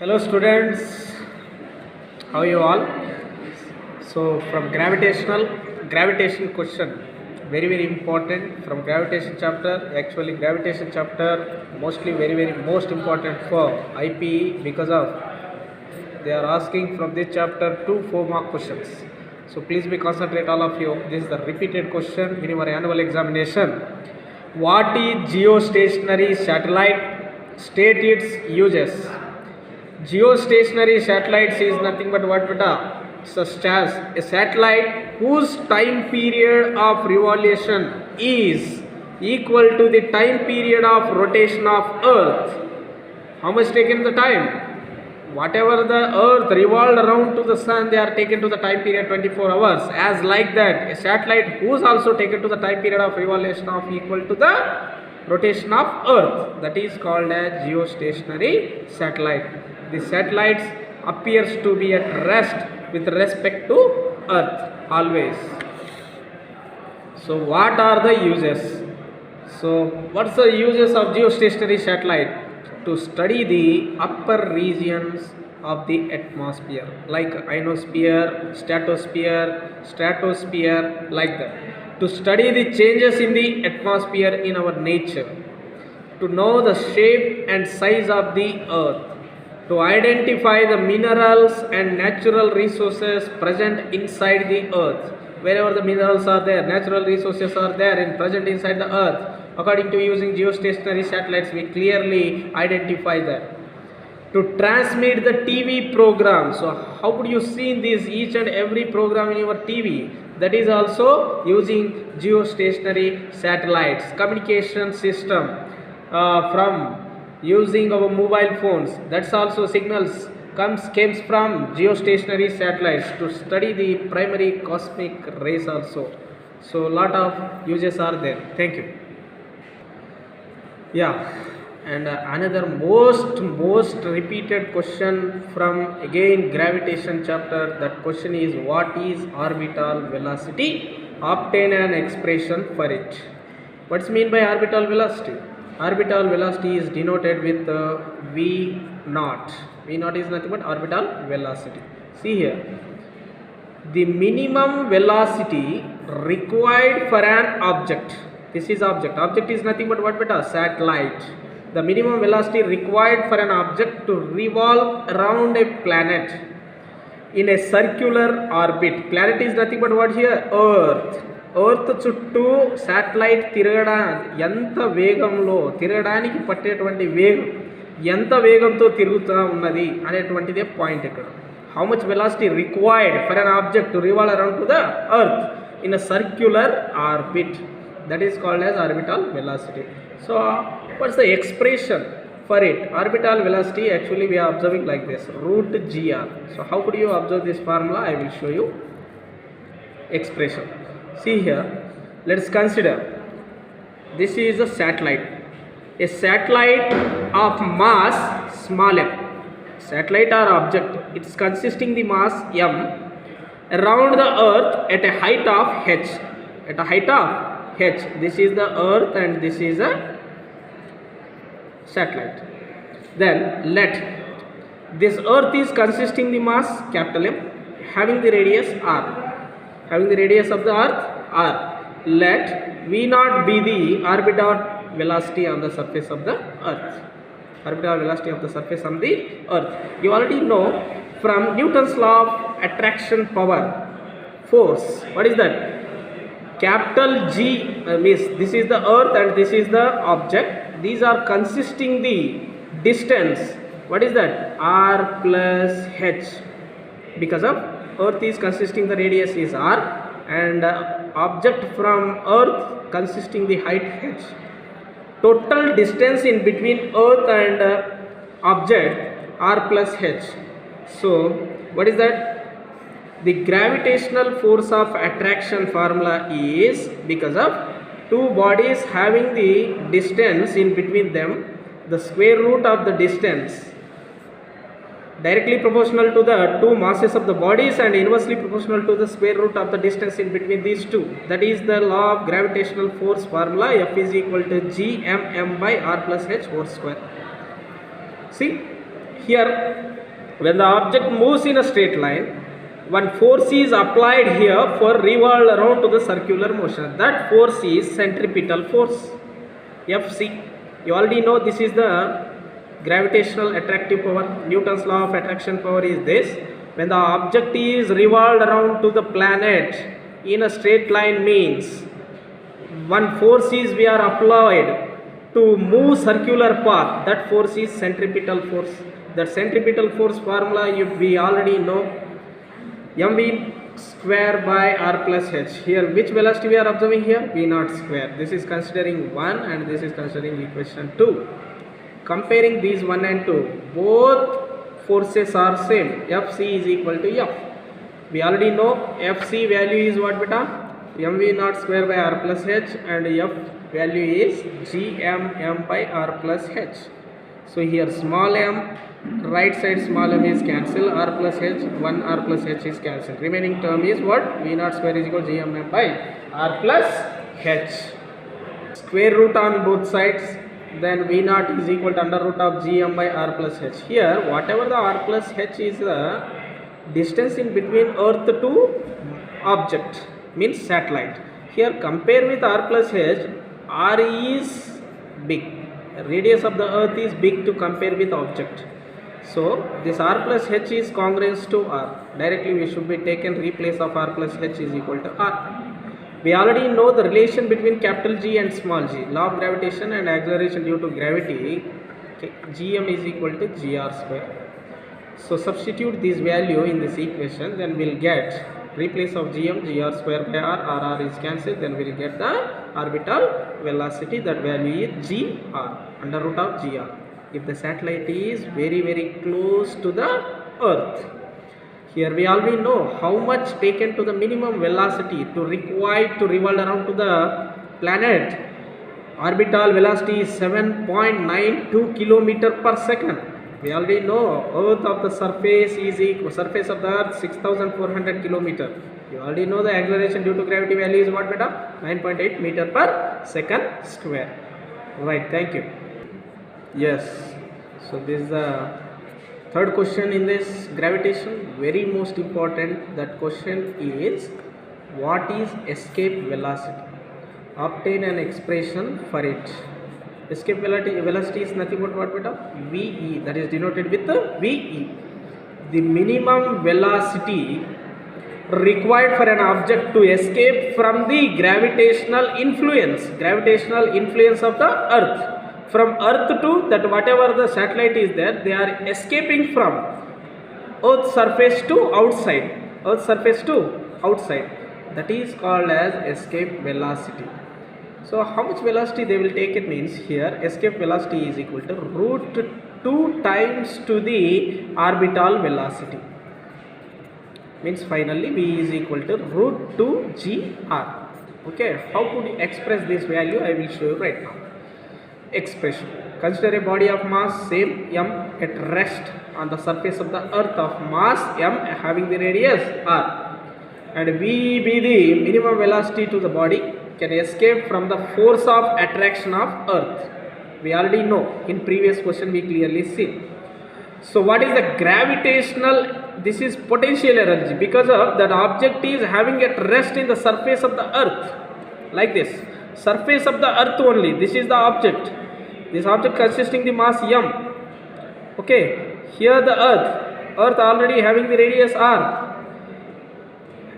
Hello students, how are you all? So from gravitation question, very important from gravitation chapter. Actually gravitation chapter mostly very most important for IPE because of they are asking from this chapter 2 4 mark questions. So please be concentrate all of you. This is the repeated question in your annual examination. What is geostationary satellite? State its uses. Geostationary satellites is nothing but what beta? Such as a satellite whose time period of revolution is equal to the time period of rotation of Earth. How much taken the time? Whatever the Earth revolved around to the Sun, they are taken to the time period 24 hours. As like that, a satellite who is also taken to the time period of revolution of equal to the rotation of Earth. That is called as geostationary satellite. The satellites appears to be at rest with respect to Earth always. So what are the uses? So what's the uses of geostationary satellite? To study the upper regions of the atmosphere like ionosphere, stratosphere like that. To study the changes in the atmosphere in our nature. To know the shape and size of the Earth. To identify the minerals and natural resources present inside the Earth. Wherever the minerals are there, natural resources are there and present inside the Earth. According to using geostationary satellites, we clearly identify that. To transmit the TV program. So how could you see this each and every program in your TV? That is also using geostationary satellites. Communication system from using our mobile phones. That's also signals comes from geostationary satellites to study the primary cosmic rays also. So lot of uses are there. Thank you. Yeah, and another most repeated question from again gravitation chapter. That question is what is orbital velocity? Obtain an expression for it. What's mean by orbital velocity? Orbital velocity is denoted with V naught. V naught is nothing but orbital velocity. See here, the minimum velocity required for an object. This is object. Object is nothing but what beta? Satellite. The minimum velocity required for an object to revolve around a planet in a circular orbit. Planet is nothing but what here? Earth. Earth చుట్టూ satellite ఎంత వేగంలో తిరగడానికి పట్టేటువంటి వేగం ఎంత వేగంతో తిరుగుతూ ఉన్నది అనేటువంటిదే point ఇక్కడ. How much velocity required for an object to revolve around to the earth in a circular orbit. That is called as orbital velocity. So what's the expression for it? Orbital velocity actually we are observing like this, root gr. So how could you observe this formula? I will show you expression. See here, let's consider this is a satellite. A satellite of mass small m. Satellite or object, it's consisting the mass m around the earth at a height of h. At a height of h. This is the earth and this is a satellite. Then let this earth is consisting the mass capital M having the radius r. Having the radius of the earth r. Let v naught be the orbital velocity on the surface of the earth. Orbital velocity of the surface on the earth. You already know from Newton's law of attraction power force. What is that? Capital G means this is the earth and this is the object. These are consisting the distance. What is that? R plus h. Because of earth is consisting the radius is r and object from earth consisting the height h. Total distance in between earth and object r plus h. So what is that? The gravitational force of attraction formula is because of two bodies having the distance in between them, the square root of the distance directly proportional to the two masses of the bodies and inversely proportional to the square root of the distance in between these two. That is the law of gravitational force formula. F is equal to G m by r plus h whole square. See, Here, when the object moves in a straight line, one force is applied here for revolve around to the circular motion. That force is centripetal force, Fc. You already know this is the gravitational attractive power. Newton's law of attraction power is this: when the object is revolved around to the planet in a straight line, means one force is we are applied to move circular path. That force is centripetal force. That centripetal force formula we already know, mv square by r plus h. Here which velocity we are observing here? V naught square. This is considering 1 and this is considering equation 2. Comparing these 1 and 2, both forces are same. Fc is equal to F. We already know Fc value is what beta? mv naught square by r plus h, and F value is gmm by r plus h. So here small m, right side small m is cancelled, r plus h, 1 r plus h is cancelled. Remaining term is what? V naught square is equal to gmm by r plus h. Square root on both sides, then V naught is equal to under root of gm by r plus h. Here whatever the r plus h is the distance in between earth to object, means satellite. Here compare with r plus h, r is big, radius of the earth is big to compare with object. So this r plus h is congruent to r. Directly we should be taken replace of r plus h is equal to r. We already know the relation between capital G and small g, law of gravitation and acceleration due to gravity. Okay, gm is equal to gr square. So substitute this value in this equation, then we'll get replace of gm, gr square by r is cancelled, then we'll get the orbital velocity. That value is gr under root of gr. If the satellite is very close to the earth. Here we already know how much taken to the minimum velocity to required to revolve around to the planet. Orbital velocity is 7.92 kilometer per second. We already know earth of the surface is equal, surface of the earth 6400 kilometer. You already know the acceleration due to gravity value is what beta? 9.8 meter per second square. Right, thank you. Yes, so this is the third question in this gravitation, very most important. That question is, what is escape velocity? Obtain an expression for it. Escape velocity is nothing but what beta? Ve, that is denoted with the Ve. The minimum velocity required for an object to escape from the gravitational influence of the earth. From earth to that whatever the satellite is there, they are escaping from earth's surface to outside, that is called as escape velocity. So how much velocity they will take, it means here escape velocity is equal to root 2 times to the orbital velocity, means finally V is equal to root 2 gr. Okay, how could you express this value? I will show you right now. Expression: consider a body of mass same m at rest on the surface of the earth of mass m having the radius r, and V be the minimum velocity to the body can escape from the force of attraction of earth. We already know, in previous question we clearly see. So what is the gravitational? This is potential energy, because of that object is having at rest in the surface of the earth, like this, surface of the earth only. This is the object. This object consisting the mass m. Okay, here the earth already having the radius r,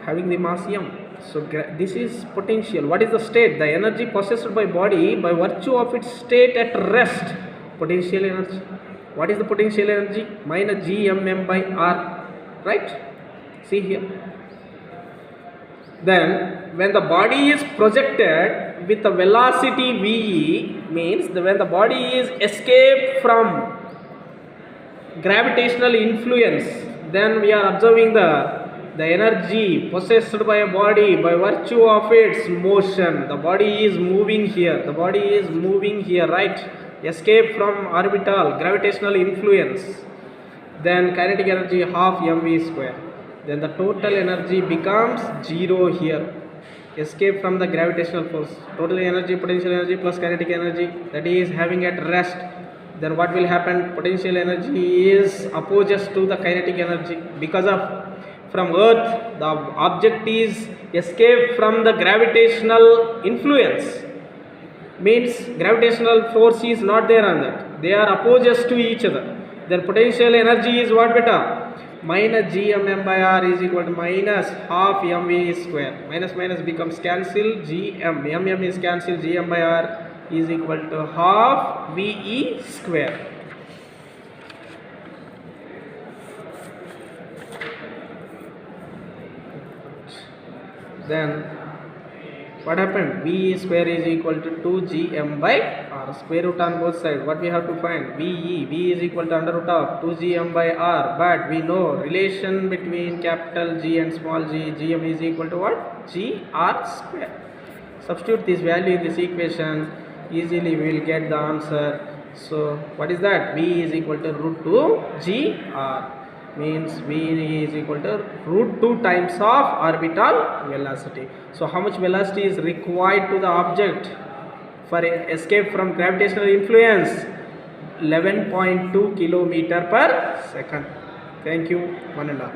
having the mass m. So this is potential. What is the state? The energy possessed by body by virtue of its state at rest. Potential energy. What is the potential energy? Minus gmm by r. Right? See here. Then when the body is projected with the velocity Ve, means when the body is escaped from gravitational influence, then we are observing the energy possessed by a body by virtue of its motion. The body is moving here, right? Escape from orbital gravitational influence. Then kinetic energy half mv square. Then the total energy becomes 0 here. Escape from the gravitational force. Total energy, potential energy plus kinetic energy, that is having at rest. then what will happen? Potential energy is opposite to the kinetic energy, because of from Earth the object is escape from the gravitational influence, means gravitational force is not there on that, they are opposite to each other. Then potential energy is what, beta? Minus gmm by r is equal to minus half mv square. Minus minus becomes cancel, mm is cancel, gm by r is equal to half ve square. Then what happened? V square is equal to 2gm by r, square root on both sides. What we have to find? V is equal to under root of 2gm by r, but we know relation between capital G and small g, gm is equal to what? Gr square. Substitute this value in this equation, easily we will get the answer. So what is that? V is equal to root 2 gr, means V is equal to root 2 times of orbital velocity. So how much velocity is required to the object for escape from gravitational influence? 11.2 km per second. Thank you, one and all.